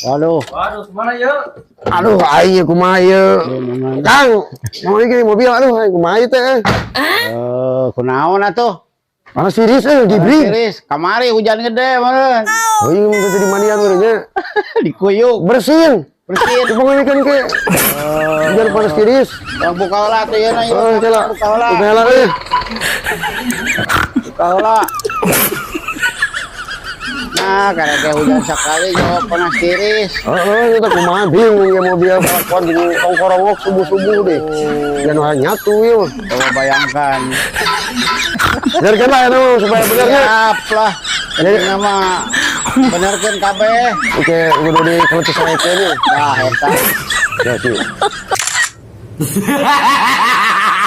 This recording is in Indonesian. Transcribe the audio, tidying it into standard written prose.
Waduh. Waduh, kemana yuk? Aduh, ayo kumaha ieu. Kang, mau ini mobil aduh ayo kumaha ieu teh. Kunaon atuh? Panas tiris dibring. Tiris, kamari hujan gede meureun. Oh, ieu teh di manian meureun nya. Dikuyuk, Bersin. bersin. Pengalikan ke. Hujan panas tiris. Yang buka heula teh yeuna ieu. Oh, cela. Buka heula. Buka heula euy. Buka heula. Nah, karena teh hujan sekali jawab panas tiris. Heeh, kita kumaha bingung ya mobil kelakuan di tongkorongok subuh-subuh deh. Jangan nyatu ieu. Coba bayangkan. Benerkeun lah anu supaya benernya. Siap lah. Jadi nama benerkeun kabeh. Oke, kudu di kelutus saya ini. Nah, eta. Ya, sih.